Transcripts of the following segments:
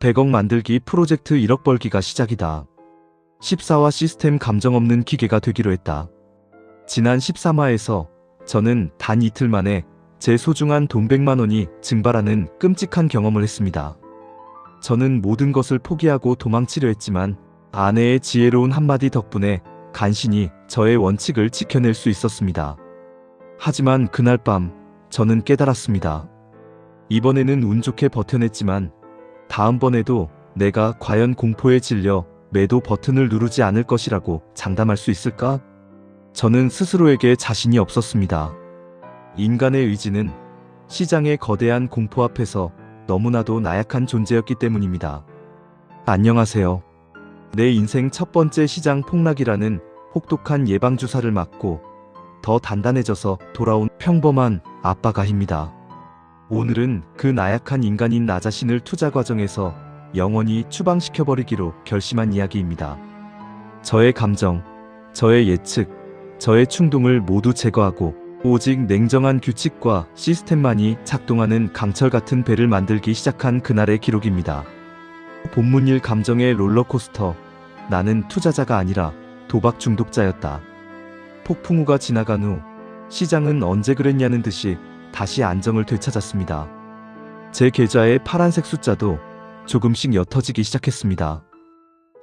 100억 만들기 프로젝트 1억 벌기가 시작이다. 14화 시스템 감정 없는 기계가 되기로 했다. 지난 13화에서 저는 단 이틀 만에 제 소중한 돈 100만 원이 증발하는 끔찍한 경험을 했습니다. 저는 모든 것을 포기하고 도망치려 했지만 아내의 지혜로운 한마디 덕분에 간신히 저의 원칙을 지켜낼 수 있었습니다. 하지만 그날 밤 저는 깨달았습니다. 이번에는 운 좋게 버텨냈지만 다음번에도 내가 과연 공포에 질려 매도 버튼을 누르지 않을 것이라고 장담할 수 있을까? 저는 스스로에게 자신이 없었습니다. 인간의 의지는 시장의 거대한 공포 앞에서 너무나도 나약한 존재였기 때문입니다. 안녕하세요. 내 인생 첫 번째 시장 폭락이라는 혹독한 예방주사를 맞고 더 단단해져서 돌아온 평범한 아빠가입니다. 오늘은 그 나약한 인간인 나 자신을 투자 과정에서 영원히 추방시켜버리기로 결심한 이야기입니다. 저의 감정, 저의 예측, 저의 충동을 모두 제거하고 오직 냉정한 규칙과 시스템만이 작동하는 강철 같은 배를 만들기 시작한 그날의 기록입니다. 본문일 감정의 롤러코스터. 나는 투자자가 아니라 도박 중독자였다. 폭풍우가 지나간 후 시장은 언제 그랬냐는 듯이 다시 안정을 되찾았습니다. 제 계좌의 파란색 숫자도 조금씩 옅어지기 시작했습니다.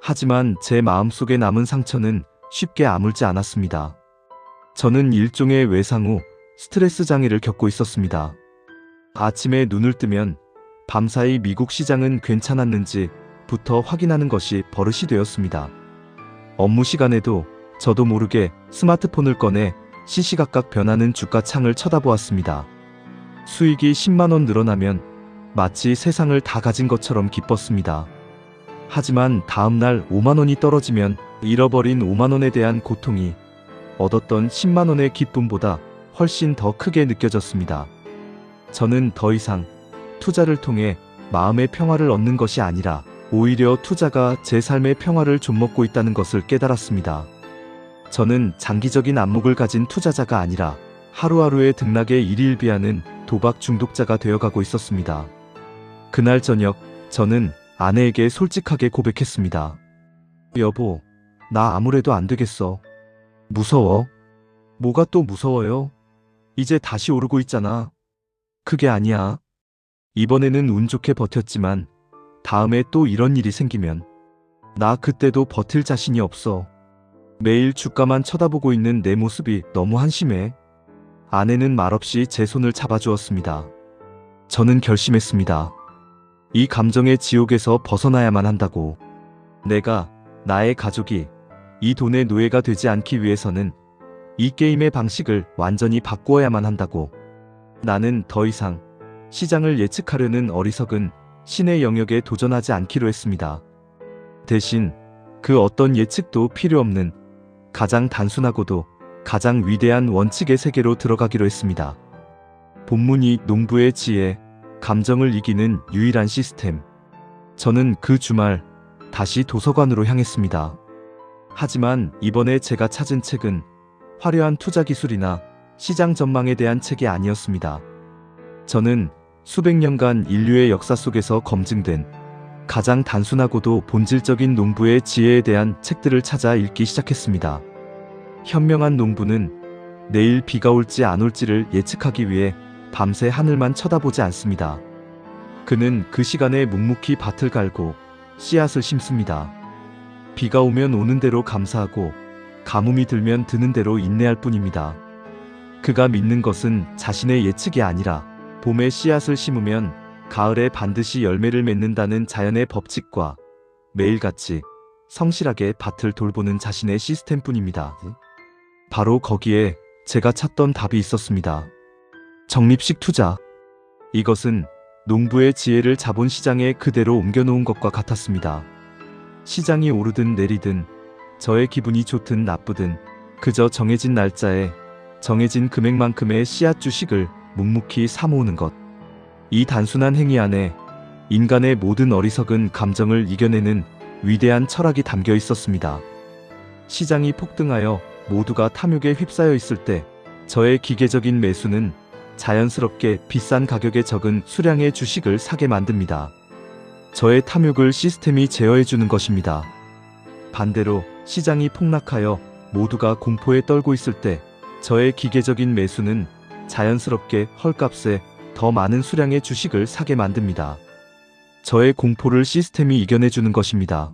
하지만 제 마음속에 남은 상처는 쉽게 아물지 않았습니다. 저는 일종의 외상 후 스트레스 장애를 겪고 있었습니다. 아침에 눈을 뜨면 밤사이 미국 시장은 괜찮았는지부터 확인하는 것이 버릇이 되었습니다. 업무 시간에도 저도 모르게 스마트폰을 꺼내 시시각각 변하는 주가 창을 쳐다보았습니다. 수익이 10만 원 늘어나면 마치 세상을 다 가진 것처럼 기뻤습니다. 하지만 다음날 5만 원이 떨어지면 잃어버린 5만 원에 대한 고통이 얻었던 10만 원의 기쁨보다 훨씬 더 크게 느껴졌습니다. 저는 더 이상 투자를 통해 마음의 평화를 얻는 것이 아니라 오히려 투자가 제 삶의 평화를 좀먹고 있다는 것을 깨달았습니다. 저는 장기적인 안목을 가진 투자자가 아니라 하루하루의 등락에 일희일비하는 도박 중독자가 되어가고 있었습니다. 그날 저녁 저는 아내에게 솔직하게 고백했습니다. 여보, 나 아무래도 안 되겠어. 무서워. 뭐가 또 무서워요? 이제 다시 오르고 있잖아. 그게 아니야. 이번에는 운 좋게 버텼지만 다음에 또 이런 일이 생기면 나 그때도 버틸 자신이 없어. 매일 주가만 쳐다보고 있는 내 모습이 너무 한심해. 아내는 말없이 제 손을 잡아주었습니다. 저는 결심했습니다. 이 감정의 지옥에서 벗어나야만 한다고. 내가, 나의 가족이 이 돈의 노예가 되지 않기 위해서는 이 게임의 방식을 완전히 바꾸어야만 한다고. 나는 더 이상 시장을 예측하려는 어리석은 신의 영역에 도전하지 않기로 했습니다. 대신 그 어떤 예측도 필요 없는 가장 단순하고도 가장 위대한 원칙의 세계로 들어가기로 했습니다. 본문이 농부의 지혜, 감정을 이기는 유일한 시스템. 저는 그 주말 다시 도서관으로 향했습니다. 하지만 이번에 제가 찾은 책은 화려한 투자 기술이나 시장 전망에 대한 책이 아니었습니다. 저는 수백 년간 인류의 역사 속에서 검증된 가장 단순하고도 본질적인 농부의 지혜에 대한 책들을 찾아 읽기 시작했습니다. 현명한 농부는 내일 비가 올지 안 올지를 예측하기 위해 밤새 하늘만 쳐다보지 않습니다. 그는 그 시간에 묵묵히 밭을 갈고 씨앗을 심습니다. 비가 오면 오는 대로 감사하고 가뭄이 들면 드는 대로 인내할 뿐입니다. 그가 믿는 것은 자신의 예측이 아니라 봄에 씨앗을 심으면 가을에 반드시 열매를 맺는다는 자연의 법칙과 매일같이 성실하게 밭을 돌보는 자신의 시스템뿐입니다. 바로 거기에 제가 찾던 답이 있었습니다. 적립식 투자. 이것은 농부의 지혜를 자본 시장에 그대로 옮겨놓은 것과 같았습니다. 시장이 오르든 내리든 저의 기분이 좋든 나쁘든 그저 정해진 날짜에 정해진 금액만큼의 씨앗 주식을 묵묵히 사모으는 것. 이 단순한 행위 안에 인간의 모든 어리석은 감정을 이겨내는 위대한 철학이 담겨 있었습니다. 시장이 폭등하여 모두가 탐욕에 휩싸여 있을 때 저의 기계적인 매수는 자연스럽게 비싼 가격에 적은 수량의 주식을 사게 만듭니다. 저의 탐욕을 시스템이 제어해주는 것입니다. 반대로 시장이 폭락하여 모두가 공포에 떨고 있을 때 저의 기계적인 매수는 자연스럽게 헐값에 더 많은 수량의 주식을 사게 만듭니다. 저의 공포를 시스템이 이겨내주는 것입니다.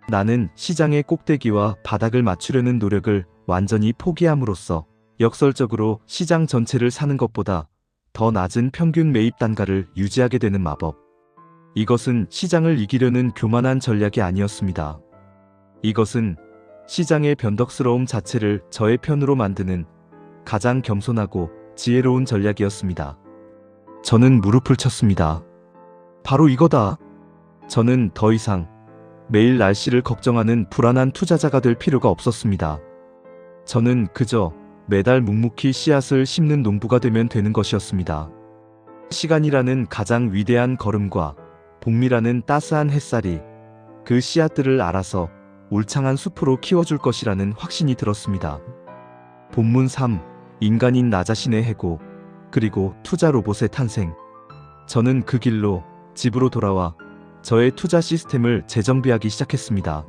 나는 시장의 꼭대기와 바닥을 맞추려는 노력을 완전히 포기함으로써 역설적으로 시장 전체를 사는 것보다 더 낮은 평균 매입 단가를 유지하게 되는 마법. 이것은 시장을 이기려는 교만한 전략이 아니었습니다. 이것은 시장의 변덕스러움 자체를 저의 편으로 만드는 가장 겸손하고 지혜로운 전략이었습니다. 저는 무릎을 쳤습니다. 바로 이거다. 저는 더 이상 매일 날씨를 걱정하는 불안한 투자자가 될 필요가 없었습니다. 저는 그저 매달 묵묵히 씨앗을 심는 농부가 되면 되는 것이었습니다. 시간이라는 가장 위대한 걸음과 봄이라는 따스한 햇살이 그 씨앗들을 알아서 울창한 숲으로 키워줄 것이라는 확신이 들었습니다. 본문 3. 인간인 나 자신의 해고, 그리고 투자 로봇의 탄생. 저는 그 길로 집으로 돌아와 저의 투자 시스템을 재정비하기 시작했습니다.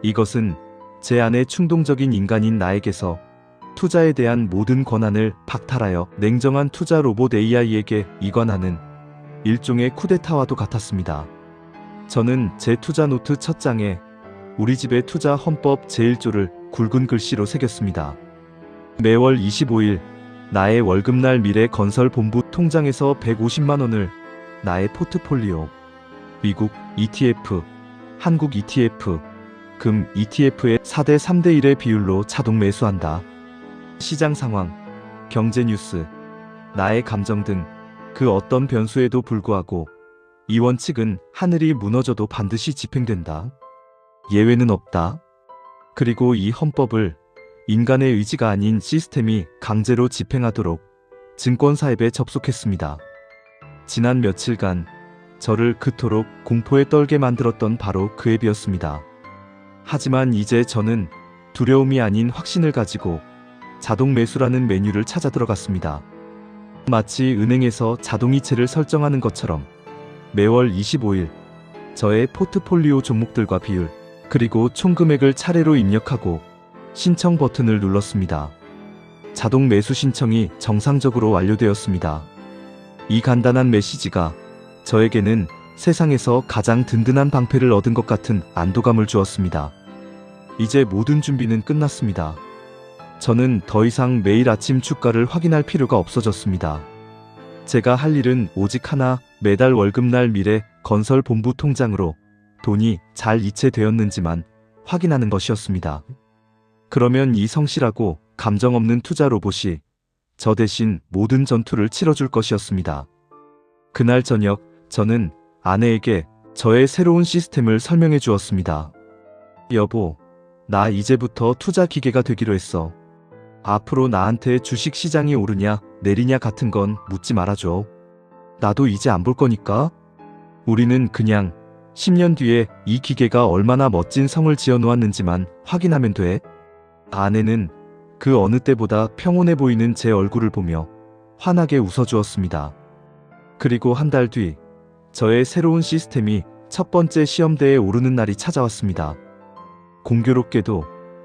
이것은 제 안의 충동적인 인간인 나에게서 투자에 대한 모든 권한을 박탈하여 냉정한 투자 로봇 AI에게 이관하는 일종의 쿠데타와도 같았습니다. 저는 제 투자 노트 첫 장에 우리 집의 투자 헌법 제1조를 굵은 글씨로 새겼습니다. 매월 25일 나의 월급날 미래 건설 본부 통장에서 150만 원을 나의 포트폴리오, 미국 ETF, 한국 ETF, 금 ETF의 4대 3대 1의 비율로 자동 매수한다. 시장 상황, 경제 뉴스, 나의 감정 등 그 어떤 변수에도 불구하고 이 원칙은 하늘이 무너져도 반드시 집행된다. 예외는 없다. 그리고 이 헌법을 인간의 의지가 아닌 시스템이 강제로 집행하도록 증권사앱에 접속했습니다. 지난 며칠간 저를 그토록 공포에 떨게 만들었던 바로 그 앱이었습니다. 하지만 이제 저는 두려움이 아닌 확신을 가지고 자동 매수라는 메뉴를 찾아 들어갔습니다. 마치 은행에서 자동이체를 설정하는 것처럼 매월 25일 저의 포트폴리오 종목들과 비율, 그리고 총 금액을 차례로 입력하고 신청 버튼을 눌렀습니다. 자동 매수 신청이 정상적으로 완료되었습니다. 이 간단한 메시지가 저에게는 세상에서 가장 든든한 방패를 얻은 것 같은 안도감을 주었습니다. 이제 모든 준비는 끝났습니다. 저는 더 이상 매일 아침 주가를 확인할 필요가 없어졌습니다. 제가 할 일은 오직 하나, 매달 월급날 미래 건설 본부 통장으로 돈이 잘 이체되었는지만 확인하는 것이었습니다. 그러면 이 성실하고 감정 없는 투자 로봇이 저 대신 모든 전투를 치러줄 것이었습니다. 그날 저녁 저는 아내에게 저의 새로운 시스템을 설명해 주었습니다. 여보, 나 이제부터 투자 기계가 되기로 했어. 앞으로 나한테 주식 시장이 오르냐 내리냐 같은 건 묻지 말아줘. 나도 이제 안 볼 거니까. 우리는 그냥 10년 뒤에 이 기계가 얼마나 멋진 성을 지어 놓았는지만 확인하면 돼. 아내는 그 어느 때보다 평온해 보이는 제 얼굴을 보며 환하게 웃어주었습니다. 그리고 한 달 뒤 저의 새로운 시스템이 첫 번째 시험대에 오르는 날이 찾아왔습니다. 공교롭게도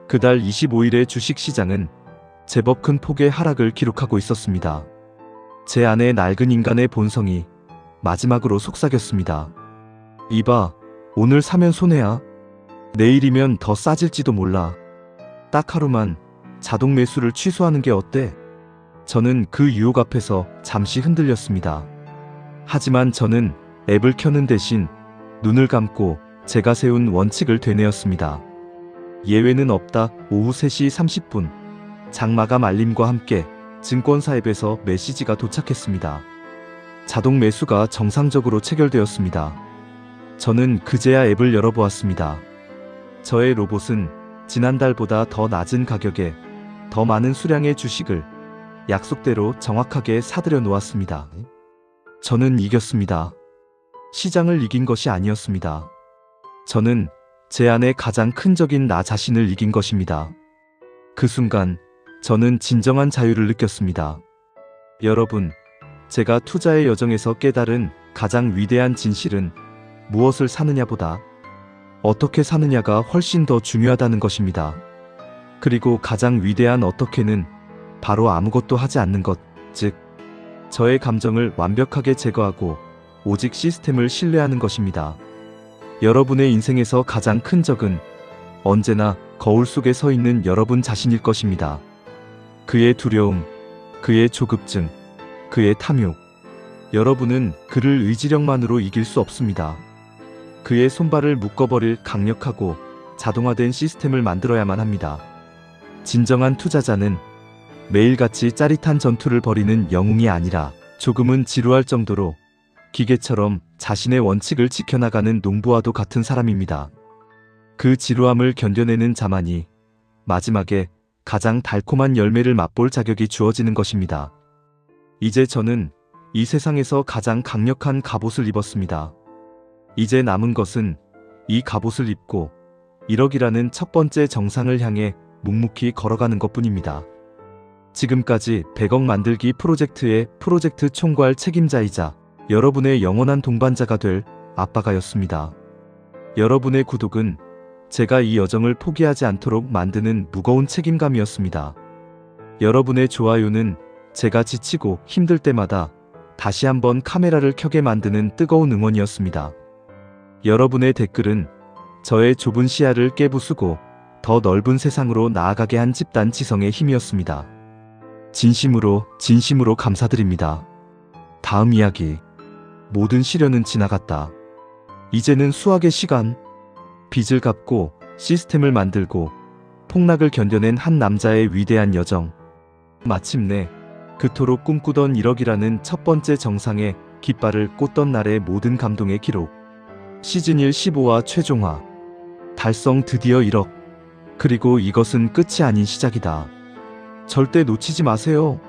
그달 25일의 주식시장은 제법 큰 폭의 하락을 기록하고 있었습니다. 제 안의 낡은 인간의 본성이 마지막으로 속삭였습니다. 이봐, 오늘 사면 손해야. 내일이면 더 싸질지도 몰라. 딱 하루만 자동 매수를 취소하는 게 어때? 저는 그 유혹 앞에서 잠시 흔들렸습니다. 하지만 저는 앱을 켜는 대신 눈을 감고 제가 세운 원칙을 되뇌었습니다. 예외는 없다. 오후 3시 30분 장마감 알림과 함께 증권사 앱에서 메시지가 도착했습니다. 자동 매수가 정상적으로 체결되었습니다. 저는 그제야 앱을 열어보았습니다. 저의 로봇은 지난달보다 더 낮은 가격에 더 많은 수량의 주식을 약속대로 정확하게 사들여 놓았습니다. 저는 이겼습니다. 시장을 이긴 것이 아니었습니다. 저는 제 안의 가장 큰 적인 나 자신을 이긴 것입니다. 그 순간 저는 진정한 자유를 느꼈습니다. 여러분, 제가 투자의 여정에서 깨달은 가장 위대한 진실은 무엇을 사느냐보다 어떻게 사느냐가 훨씬 더 중요하다는 것입니다. 그리고 가장 위대한 어떻게는 바로 아무것도 하지 않는 것, 즉, 저의 감정을 완벽하게 제거하고 오직 시스템을 신뢰하는 것입니다. 여러분의 인생에서 가장 큰 적은 언제나 거울 속에 서 있는 여러분 자신일 것입니다. 그의 두려움, 그의 조급증, 그의 탐욕. 여러분은 그를 의지력만으로 이길 수 없습니다. 그의 손발을 묶어버릴 강력하고 자동화된 시스템을 만들어야만 합니다. 진정한 투자자는 매일같이 짜릿한 전투를 벌이는 영웅이 아니라 조금은 지루할 정도로 기계처럼 자신의 원칙을 지켜나가는 농부와도 같은 사람입니다. 그 지루함을 견뎌내는 자만이 마지막에 가장 달콤한 열매를 맛볼 자격이 주어지는 것입니다. 이제 저는 이 세상에서 가장 강력한 갑옷을 입었습니다. 이제 남은 것은 이 갑옷을 입고 1억이라는 첫 번째 정상을 향해 묵묵히 걸어가는 것뿐입니다. 지금까지 100억 만들기 프로젝트의 프로젝트 총괄 책임자이자 여러분의 영원한 동반자가 될 아빠가였습니다. 여러분의 구독은 제가 이 여정을 포기하지 않도록 만드는 무거운 책임감이었습니다. 여러분의 좋아요는 제가 지치고 힘들 때마다 다시 한번 카메라를 켜게 만드는 뜨거운 응원이었습니다. 여러분의 댓글은 저의 좁은 시야를 깨부수고 더 넓은 세상으로 나아가게 한 집단 지성의 힘이었습니다. 진심으로 감사드립니다. 다음 이야기. 모든 시련은 지나갔다. 이제는 수학의 시간. 빚을 갚고 시스템을 만들고 폭락을 견뎌낸 한 남자의 위대한 여정. 마침내 그토록 꿈꾸던 1억이라는 첫 번째 정상에 깃발을 꽂던 날의 모든 감동의 기록. 시즌 1 15화 최종화. 달성 드디어 1억. 그리고 이것은 끝이 아닌 시작이다. 절대 놓치지 마세요.